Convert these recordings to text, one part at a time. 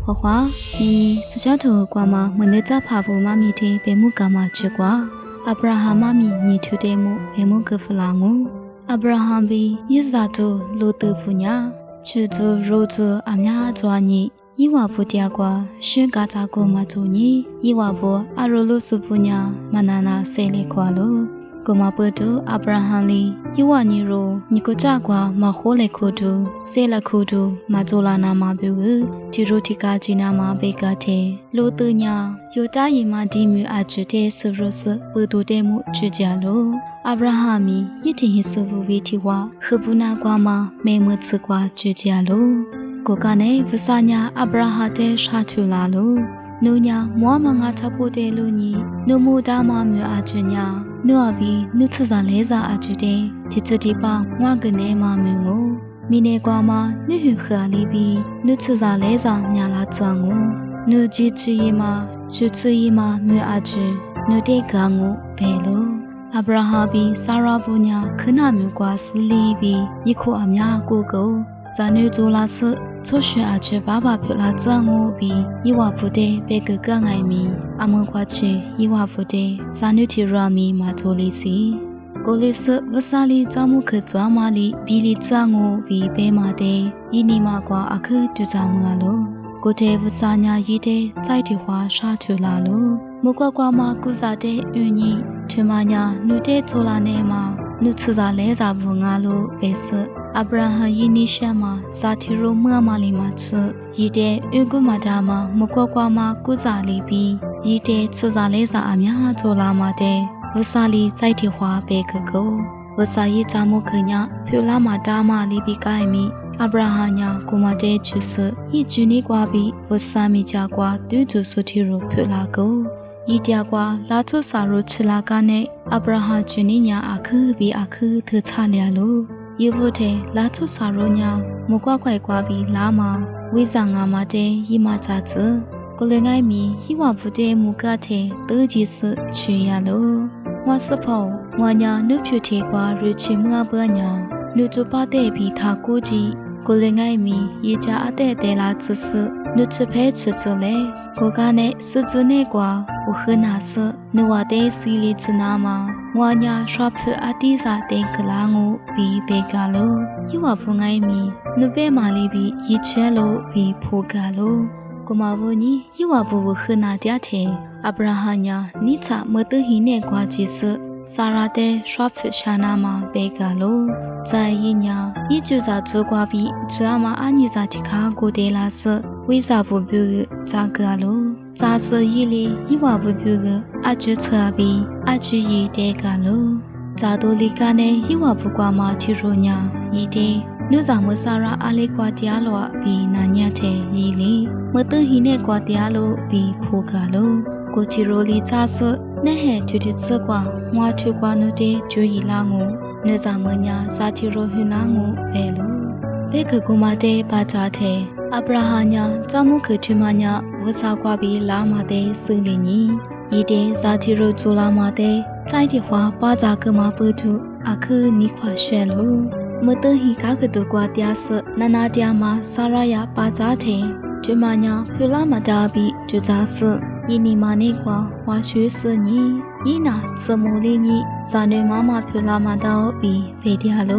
花花，你是家头瓜吗？我那在爬坡妈咪的白木干嘛吃瓜？阿布拉罕妈咪你土地木白木个弗朗哦。阿布拉罕比伊萨图路德普nhà，吃做肉做阿娘做你。伊瓦布嗲瓜，选嘎扎过嘛做你。伊瓦布阿罗鲁苏普nhà，嘛那那塞里瓜咯。过嘛不多阿布拉罕里，伊瓦尼罗，尼个扎瓜嘛火来苦度，塞来苦度嘛做啦那嘛比个，提罗提卡吉那嘛贝个提，路德nhà，有大姨嘛地母阿只提是不是不多的木只家咯。阿布拉罕米一天是不为提话，何不那瓜嘛没么吃瓜只家咯。个个呢不啥呀阿布拉罕的沙土拉咯。奴呀，莫嘛我差不多了呢，奴木大妈没阿只呀，奴阿比奴吃啥来啥阿只的，提这地方我跟你妈没我，明年瓜嘛奴去喝里比，奴吃啥来啥伢拉脏我，奴几吃一嘛，就吃一嘛没阿只，奴得干我白咯。阿布拉罕比萨拉布呀，可那没瓜是里比，一口阿伢过够。咱女做拉事，做学阿去爸爸陪拉做我比，伊话不得别个个爱咪，阿门过去伊话不得，咱女提软咪嘛做利息。过律师不啥里咱们去做嘛里，比里做我比白嘛的，伊尼嘛瓜阿去就咱们阿咯。过天不啥伢伊的，在的话啥去拉咯。木瓜瓜嘛古啥的有你，去嘛伢女的做拉呢嘛，女吃啥来啥不阿咯，白事。阿布拉罕伊尼什嘛，萨提罗莫马里马吃，伊的乌古马达嘛，木瓜瓜嘛古扎里比，伊的吃啥来啥阿米哈做拉嘛的，乌萨里在地花白个狗，乌萨伊扎木克呀，普拉马达嘛里比盖米，阿布拉罕呀古马的就是，伊居尼瓜比，乌萨米加瓜对住苏提罗普拉狗。伊嗲瓜拉出萨罗吃拉干呢，阿布拉罕居尼呀阿克比阿克特差了咯。伊不得拉出啥肉呢？木瓜怪瓜比拉嘛，为啥阿妈的伊妈咋子？过来爱米，伊话不得木瓜的都就是去呀咯。我是跑，我呀努皮铁瓜日去木不呀，努做把的比他估计。过来爱米，伊家阿爹的拉只是努吃配吃之类。个个呢是指那瓜，我很难说，努话的心里知那嘛。我呀刷破阿弟啥的个拉我比别个咯，伊话不爱米，努白马里比一切咯比破个咯。个嘛问你，伊话不很难点的，阿布拉罕呀，你查没得伊那瓜其实。萨拉的刷破下那嘛别个咯，在一年，伊就在做瓜比，只阿嘛阿尼在提卡过的拉是，为啥不表个咋个咯？咋是伊哩，伊话不表个，阿就车比，阿就伊的个咯。咋多里个呢？伊话不瓜嘛提罗呀，伊的，你咋么萨拉阿里瓜迪阿罗比那年的伊哩，没得伊那瓜迪阿罗比破个咯。过提罗里咋是？那还就的吃瓜，我吃瓜努的就伊拉我，那咱们呀萨提罗去拉我白咯，白个姑妈的巴扎的，阿布拉罕呀，咱们去去嘛呀，乌萨瓜比拉玛的生里尼，伊的萨提罗做拉玛的，在的话巴扎个嘛不住，阿去你快学咯，没得伊家个多瓜嗲是，那嗲嘛萨拉呀巴扎的，就嘛呀，普拉玛达比就咋是。伊尼玛尼瓜花学是你，伊那怎么哩你？咱女妈妈陪拉玛到比陪dia咯。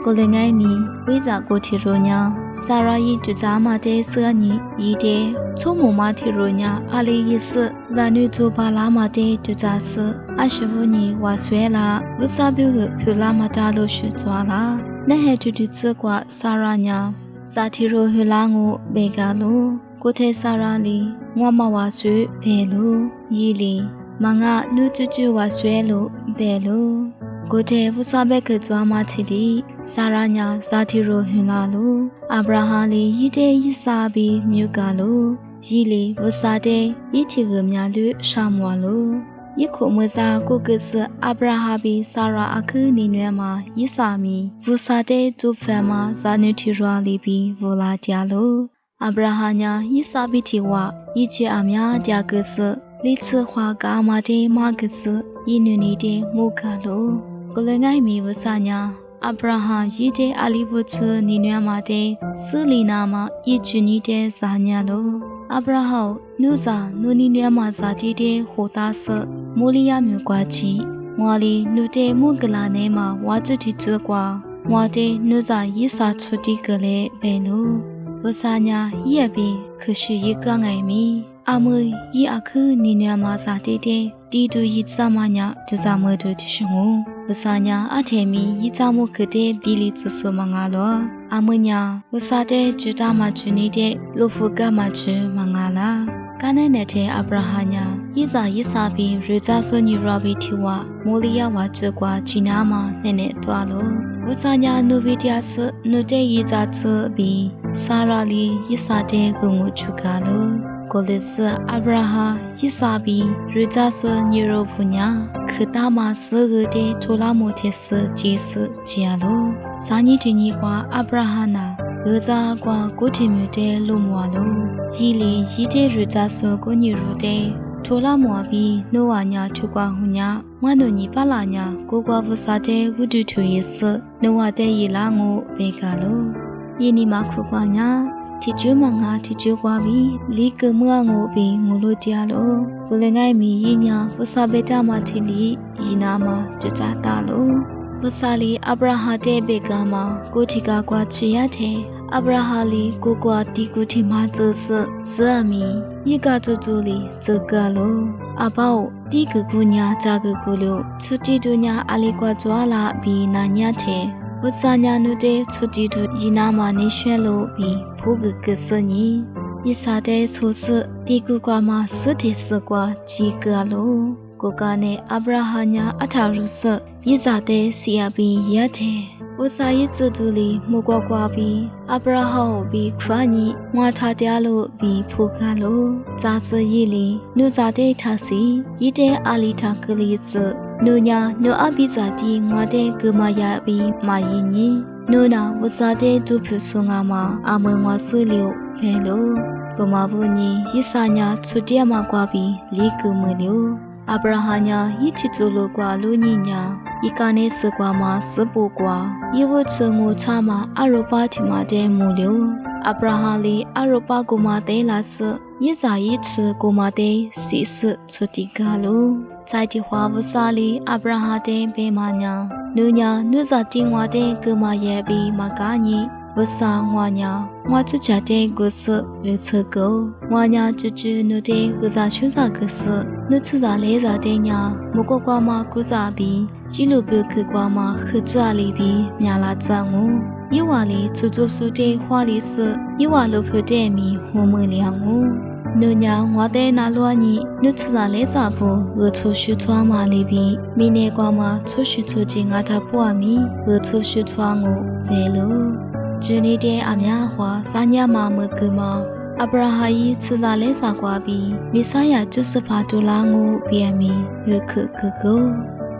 过来爱米，为啥过提罗呀？萨拉伊就咱妈的是你，伊的从母妈提罗呀，阿里意思，咱女做把拉玛的就咋是？阿师傅你话说啦，为啥别个陪拉玛到都学抓啦？那还就的这瓜萨拉呀，萨提罗去拉我别个咯。过天萨拉里，我妈话说白路伊里，妈个女舅舅话说路白路。过天乌萨贝克做马提里，萨拉呀萨提罗去拉路，阿布拉罕里伊的伊萨比米个路，伊里乌萨的伊提个米路沙摩路。伊可么啥个个是阿布拉罕比萨拉阿克尼女嘛伊萨米，乌萨的做饭嘛萨女提罗里比乌拉嗲路。阿布拉罕呀，伊萨比提话，伊去阿米亚嗲个是，里次花个阿妈的马个是，伊女的木个路，过来爱米乌萨呀， အာဗြဟံရည်တဲ့အလီဘုချနီနွမ်းမာတဲ့ဆူလီနာမှာဤချူနီတဲ့ဇာညာလို့အာဗြဟံနုစာနုနီနွမ်းမာဇာတိတဲ့ဟိုတာဆမိုလီယာမျိုးကွာချီမွာလီနုတဲ့မှုကလာနေမှာဝါချတီချကွာမွာတဲ့နုစာရစ်စာချူတီကလေးပဲလို့ဝဆာညာရက်ပြီးခရှိရကငိုင်မီအမွေဤအခူနီနွမ်းမာဇာတိတဲ့တီတူရစ်စမညာဒုစာမွေတို့တရှငုဝဆာညာအထေမီရစ်စမှုခတဲ့ဘီလီချဆမငါလောအမွေညာဝဆာတဲ့ဂျူတာမချူနေတဲ့လိုဖူကမချူမငါလာကနဲ့နဲ့အာဗြဟံညာရစ်စာပြီးရေဂျာဆွန်နီရောဘီတီဝမိုလီယာဝါချကွာချီနာမနဲ့နဲ့တွားလို့ဝဆာညာနူဗီဒီယာစနုတဲ့ရစ်ဂျာချပြီးစာရာလီရစ်စာတဲ့ကုငုချူကလို့ကိုလစ်အာဗြဟံရစ်စာပြီးရေဂျာဆွန်နီရောဖူညာခတာမဆဂတဲ့ထိုလာမိုတဲ့စဂျေစဂျီယာလို့ဇာနီတင်ကြီးကွာအာဗြဟံနာဂဇာကွာကိုတီမြတဲ့လို့မွာလို့ရီလီရီတဲ့ရေဂျာဆွန်ကိုညီရူတဲ့ထိုလာမွာပြီးနိုဝါညာထူကွာဟုညာမွနုန်ညီပလာညာကိုကွာဝစာတဲ့ဝုဒုထူရစနိုဝါတဲ့ရီလာငိုဘေကလို့ယင်းဒီမှာခုကွာညာတီကျွမငါတီကျွကွာပြီးလီကမွာငိုပြီးငိုလို့တရားလို့ဘလငိုင်မီယညာဝစာဘေတာမတီလီရီနာမကြကြတာလို့ဝဆာလီအာဗြဟံတဲ့ဘေကမှာကိုတီကာကွာချီရတဲ့အဗြဟလီကိုကွာတီကူတီမာဇဆဇာမီယေကတူတူလီဇကလိုအပေါတီကကူညာဂျာကကူလိုချူတီတူညာအလီကွာကြွာလာပြီးနာညာတဲ့ဝဆာညာနုတဲ့ချူတီတူရီနာမာနေရွှဲလို့ပြီးဖိုးကကစညီယစာတဲ့ဆူစတီကူကွာမှာစတိစကွာဂျီကလိုကိုကနဲ့အဗြဟညာအထာရုစယေဇာတဲ့စီယာဘီရက်တဲ့ဝဆာယေဇတူလီမကွာကွာပြီးအဗြဟံပြီးခွာညီငွာထားတရားလို့ပြီးဖိုကလို့ဇာစရီလီနုဇာတဲ့ထာစီရတဲ့အာလီထာကလီစနုညာနုအပိဇာတီငွာတဲ့ကမယာပြီးမာယင်းညီနုနာဝဆာတဲ့ဒုဖုဆုငါမှာအမငွာဆူလျောဖဲလို့ကမဘူးညီရစ်စာညာချွတ်တရမှာကွာပြီးလီကူမလျောအဗြဟံညာယိချီချူလိုကွာလူညီညာဤကနေစကွာမှာစပူကွာယေဝချငိုချမှာအရောပါတီမာတဲ့မူလျောအဗြဟံလီအရောပါကိုမာတဲ့လာစယေဇာယိချကိုမာတဲ့စီစချူတီကလိုစိုက်တီဟွာဝဆာလီအဗြဟံတဲ့ဘေမာညာနုညာနုဇာတင်ဝတဲ့ကမာရဲ့ပြီးမကားညီဝဆာငွာညာငွာချချတဲ့ကိုစဝေချကိုငွာညာချချနုတဲ့ကစားရှုစားကစနုချစားလဲစားတဲ့ညာမကောကွာမှာကုစားပြီးជីလိုပြုခကွာမှာခကြလီပြီးမြလာကြငုယေဝါလီချူချူစုတဲ့ဟွာလီစယေဝါလိုဖတဲ့မီဟိုမွေလျောင်ငုနုညာငွာတဲ့နာလွားညီနုချစားလဲစားဖို့ရချူရှုထွားမာလီပြီးမိနေကွာမှာချူရှုချူချင်းငါတာပွားမီရချူရှုထွားငုဘဲလို့ဂျူနီတဲ့အများဟွာစာညာမမကမအဗြဟံယီချူစားလဲစားကွာပြီးမိဆာယာကျုစဖာတူလာငုဘီယမီရခခကို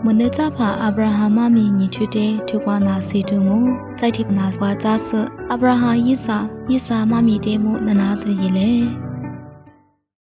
မနကြဖာအဗြဟံမမီညီထွတဲ့ထုကွာနာစီတုငုစိုက်တိပနာကွာကြဆအဗြဟံယိစာမမီတဲမှုနနာသူရီလေ